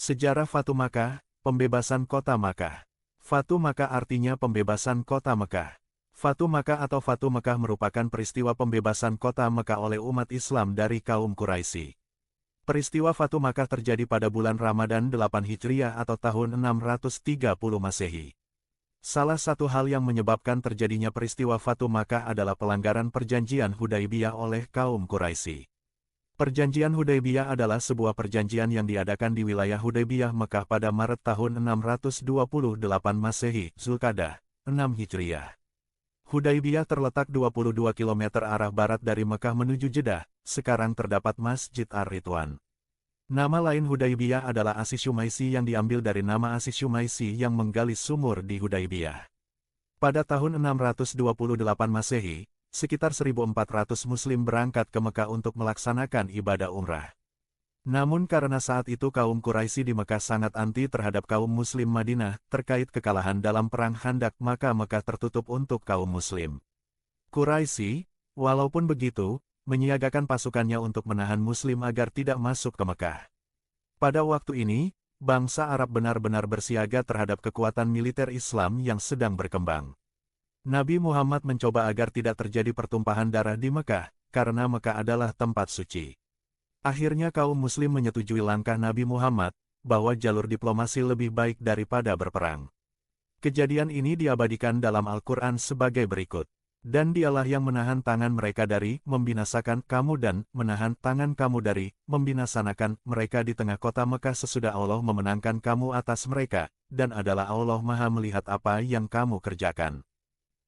Sejarah Fatu Makkah, pembebasan kota Makkah. Fatu Makkah artinya pembebasan kota Mekah. Fatu Makkah atau Fatu Mekah merupakan peristiwa pembebasan kota Mekah oleh umat Islam dari kaum Quraisy. Peristiwa Fatu Makkah terjadi pada bulan Ramadan 8 Hijriah atau tahun 630 Masehi. Salah satu hal yang menyebabkan terjadinya peristiwa Fatu Makkah adalah pelanggaran perjanjian Hudaibiyah oleh kaum Quraisy. Perjanjian Hudaibiyah adalah sebuah perjanjian yang diadakan di wilayah Hudaibiyah Mekah pada Maret tahun 628 Masehi, Zulkadah, 6 Hijriah. Hudaibiyah terletak 22 km arah barat dari Mekah menuju Jeddah, sekarang terdapat Masjid Ar-Ridwan. Nama lain Hudaibiyah adalah As-Syumaisi yang diambil dari nama As-Syumaisi yang menggali sumur di Hudaibiyah. Pada tahun 628 Masehi, sekitar 1.400 Muslim berangkat ke Mekah untuk melaksanakan ibadah umrah. Namun karena saat itu kaum Quraisy di Mekah sangat anti terhadap kaum Muslim Madinah terkait kekalahan dalam Perang Khandaq, maka Mekah tertutup untuk kaum Muslim. Quraisy, walaupun begitu, menyiagakan pasukannya untuk menahan Muslim agar tidak masuk ke Mekah. Pada waktu ini, bangsa Arab benar-benar bersiaga terhadap kekuatan militer Islam yang sedang berkembang. Nabi Muhammad mencoba agar tidak terjadi pertumpahan darah di Mekah, karena Mekah adalah tempat suci. Akhirnya kaum Muslim menyetujui langkah Nabi Muhammad, bahwa jalur diplomasi lebih baik daripada berperang. Kejadian ini diabadikan dalam Al-Quran sebagai berikut. Dan dialah yang menahan tangan mereka dari membinasakan kamu dan menahan tangan kamu dari membinasakan mereka di tengah kota Mekah sesudah Allah memenangkan kamu atas mereka, dan adalah Allah Maha melihat apa yang kamu kerjakan.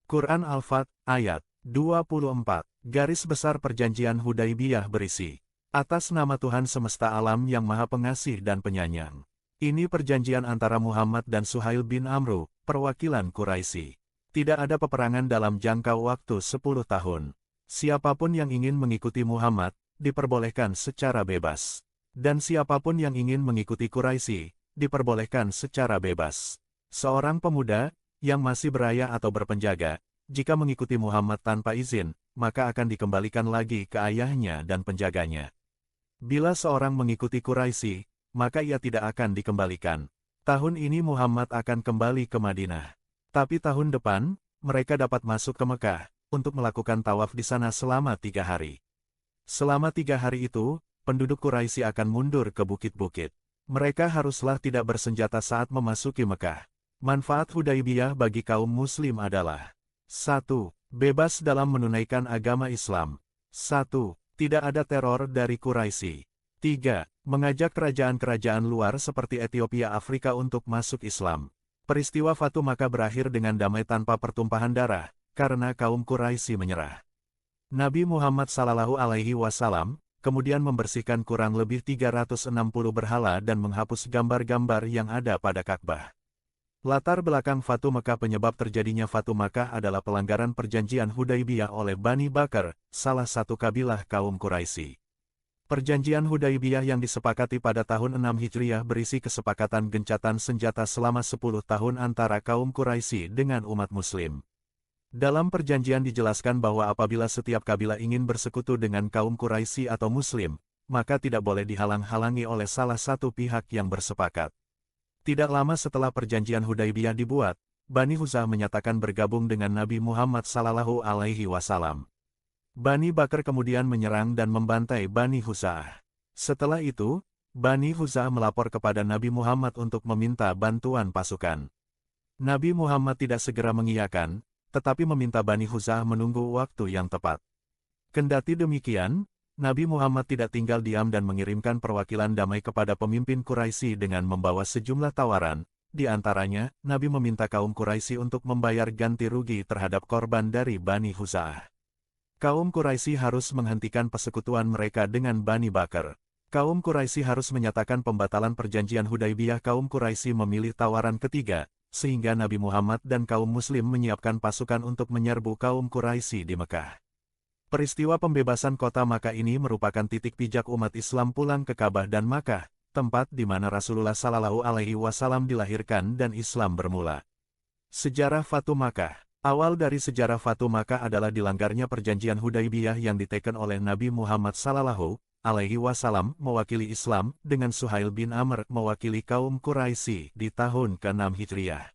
Quran Al-Fat, ayat 24, garis besar perjanjian Hudaibiyah berisi, atas nama Tuhan semesta alam yang maha pengasih dan penyayang. Ini perjanjian antara Muhammad dan Suhail bin Amru, perwakilan Quraisy. Tidak ada peperangan dalam jangka waktu 10 tahun. Siapapun yang ingin mengikuti Muhammad, diperbolehkan secara bebas. Dan siapapun yang ingin mengikuti Quraisy, diperbolehkan secara bebas. Seorang pemuda, yang masih berayah atau berpenjaga, jika mengikuti Muhammad tanpa izin, maka akan dikembalikan lagi ke ayahnya dan penjaganya. Bila seorang mengikuti Quraisy, maka ia tidak akan dikembalikan. Tahun ini Muhammad akan kembali ke Madinah. Tapi tahun depan, mereka dapat masuk ke Mekah, untuk melakukan tawaf di sana selama 3 hari. Selama 3 hari itu, penduduk Quraisy akan mundur ke bukit-bukit. Mereka haruslah tidak bersenjata saat memasuki Mekah. Manfaat Hudaibiyah bagi kaum Muslim adalah 1. Bebas dalam menunaikan agama Islam. 1. Tidak ada teror dari Quraisy. 3. Mengajak kerajaan-kerajaan luar seperti Ethiopia Afrika untuk masuk Islam. Peristiwa Fatu Makkah berakhir dengan damai tanpa pertumpahan darah, karena kaum Quraisy menyerah. Nabi Muhammad SAW kemudian membersihkan kurang lebih 360 berhala dan menghapus gambar-gambar yang ada pada Ka'bah. Latar belakang Fatu Makkah. Penyebab terjadinya Fatu Makkah adalah pelanggaran perjanjian Hudaibiyah oleh Bani Bakar, salah satu kabilah kaum Quraisy. Perjanjian Hudaibiyah yang disepakati pada tahun 6 Hijriah berisi kesepakatan gencatan senjata selama 10 tahun antara kaum Quraisy dengan umat Muslim. Dalam perjanjian dijelaskan bahwa apabila setiap kabilah ingin bersekutu dengan kaum Quraisy atau Muslim, maka tidak boleh dihalang-halangi oleh salah satu pihak yang bersepakat. Tidak lama setelah perjanjian Hudaibiyah dibuat, Bani Huzah menyatakan bergabung dengan Nabi Muhammad SAW. Bani Bakar kemudian menyerang dan membantai Bani Huzah. Setelah itu, Bani Huzah melapor kepada Nabi Muhammad untuk meminta bantuan pasukan. Nabi Muhammad tidak segera mengiyakan, tetapi meminta Bani Huzah menunggu waktu yang tepat. Kendati demikian, Nabi Muhammad tidak tinggal diam dan mengirimkan perwakilan damai kepada pemimpin Quraisy dengan membawa sejumlah tawaran. Di antaranya, Nabi meminta kaum Quraisy untuk membayar ganti rugi terhadap korban dari Bani Huzah. Kaum Quraisy harus menghentikan persekutuan mereka dengan Bani Bakar. Kaum Quraisy harus menyatakan pembatalan perjanjian Hudaibiyah. Kaum Quraisy memilih tawaran ketiga, sehingga Nabi Muhammad dan kaum Muslim menyiapkan pasukan untuk menyerbu kaum Quraisy di Mekah. Peristiwa pembebasan kota Makkah ini merupakan titik pijak umat Islam pulang ke Ka'bah dan Makkah, tempat di mana Rasulullah SAW dilahirkan dan Islam bermula. Sejarah Fatu Makkah. Awal dari sejarah Fatu Makkah adalah dilanggarnya perjanjian Hudaibiyah yang diteken oleh Nabi Muhammad alaihi wasallam mewakili Islam dengan Suhail bin Amr mewakili kaum Quraisy di tahun ke-6 Hijriah.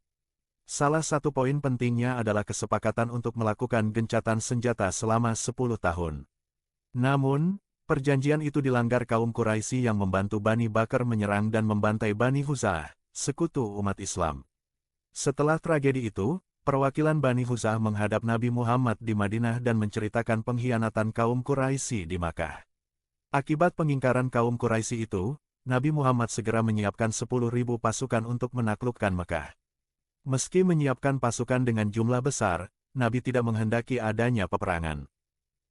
Salah satu poin pentingnya adalah kesepakatan untuk melakukan gencatan senjata selama 10 tahun. Namun, perjanjian itu dilanggar kaum Quraisy yang membantu Bani Bakar menyerang dan membantai Bani Huza'ah, sekutu umat Islam. Setelah tragedi itu, perwakilan Bani Huza'ah menghadap Nabi Muhammad di Madinah dan menceritakan pengkhianatan kaum Quraisy di Makkah. Akibat pengingkaran kaum Quraisy itu, Nabi Muhammad segera menyiapkan 10.000 pasukan untuk menaklukkan Makkah. Meski menyiapkan pasukan dengan jumlah besar, Nabi tidak menghendaki adanya peperangan.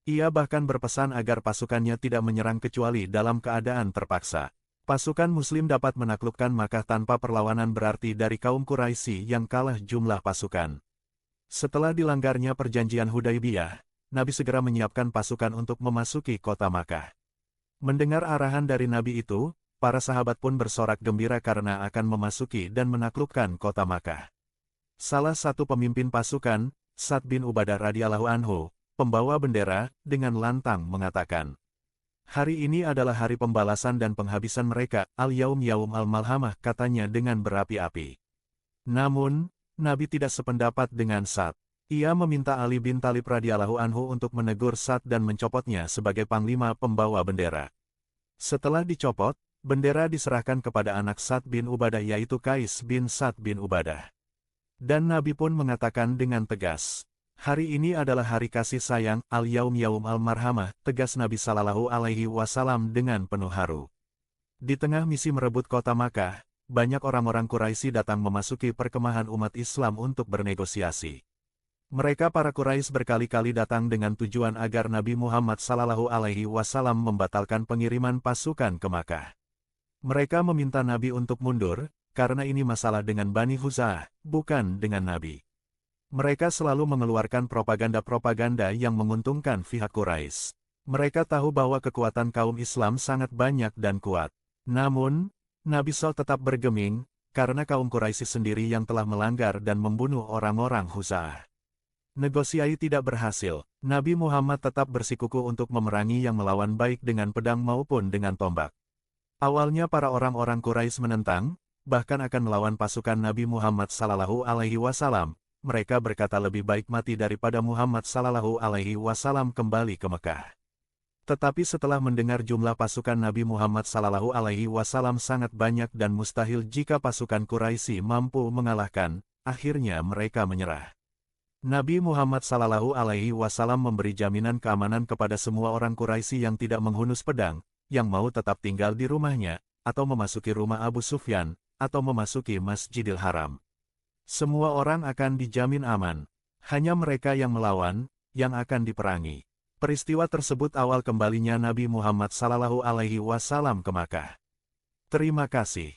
Ia bahkan berpesan agar pasukannya tidak menyerang kecuali dalam keadaan terpaksa. Pasukan Muslim dapat menaklukkan Makkah tanpa perlawanan berarti dari kaum Quraisy yang kalah jumlah pasukan. Setelah dilanggarnya perjanjian Hudaybiyah, Nabi segera menyiapkan pasukan untuk memasuki kota Makkah. Mendengar arahan dari Nabi itu, para sahabat pun bersorak gembira karena akan memasuki dan menaklukkan kota Makkah. Salah satu pemimpin pasukan, Sa'd bin Ubadah radhiyallahu anhu, pembawa bendera, dengan lantang mengatakan, "Hari ini adalah hari pembalasan dan penghabisan mereka, al-yaum yaum al-malhamah," katanya dengan berapi-api. Namun, Nabi tidak sependapat dengan Sa'd. Ia meminta Ali bin Thalib radhiyallahu anhu untuk menegur Sa'd dan mencopotnya sebagai panglima pembawa bendera. Setelah dicopot, bendera diserahkan kepada anak Sa'd bin Ubadah yaitu Qais bin Sa'd bin Ubadah. Dan Nabi pun mengatakan dengan tegas, "Hari ini adalah hari kasih sayang, al-yaum yaum al-marhamah," tegas Nabi Shallallahu Alaihi Wasallam dengan penuh haru. Di tengah misi merebut kota Makkah, banyak orang-orang Quraisy datang memasuki perkemahan umat Islam untuk bernegosiasi. Mereka para Quraisy berkali-kali datang dengan tujuan agar Nabi Muhammad Sallallahu Alaihi Wasallam membatalkan pengiriman pasukan ke Makkah. Mereka meminta Nabi untuk mundur, karena ini masalah dengan Bani Huza'ah, bukan dengan Nabi. Mereka selalu mengeluarkan propaganda-propaganda yang menguntungkan pihak Quraisy. Mereka tahu bahwa kekuatan kaum Islam sangat banyak dan kuat. Namun, Nabi SAW tetap bergeming, karena kaum Quraisy sendiri yang telah melanggar dan membunuh orang-orang Huza'ah. Negosiasi tidak berhasil. Nabi Muhammad tetap bersikukuh untuk memerangi yang melawan baik dengan pedang maupun dengan tombak. Awalnya para orang-orang Quraisy menentang, bahkan akan melawan pasukan Nabi Muhammad Sallallahu Alaihi Wasallam. Mereka berkata lebih baik mati daripada Muhammad Sallallahu Alaihi Wasallam kembali ke Mekah. Tetapi setelah mendengar jumlah pasukan Nabi Muhammad Sallallahu Alaihi Wasallam sangat banyak dan mustahil jika pasukan Quraisy mampu mengalahkan, akhirnya mereka menyerah. Nabi Muhammad Sallallahu Alaihi Wasallam memberi jaminan keamanan kepada semua orang Quraisy yang tidak menghunus pedang, yang mau tetap tinggal di rumahnya, atau memasuki rumah Abu Sufyan, atau memasuki Masjidil Haram. Semua orang akan dijamin aman. Hanya mereka yang melawan, yang akan diperangi. Peristiwa tersebut awal kembalinya Nabi Muhammad Sallallahu Alaihi Wasallam ke Makkah. Terima kasih.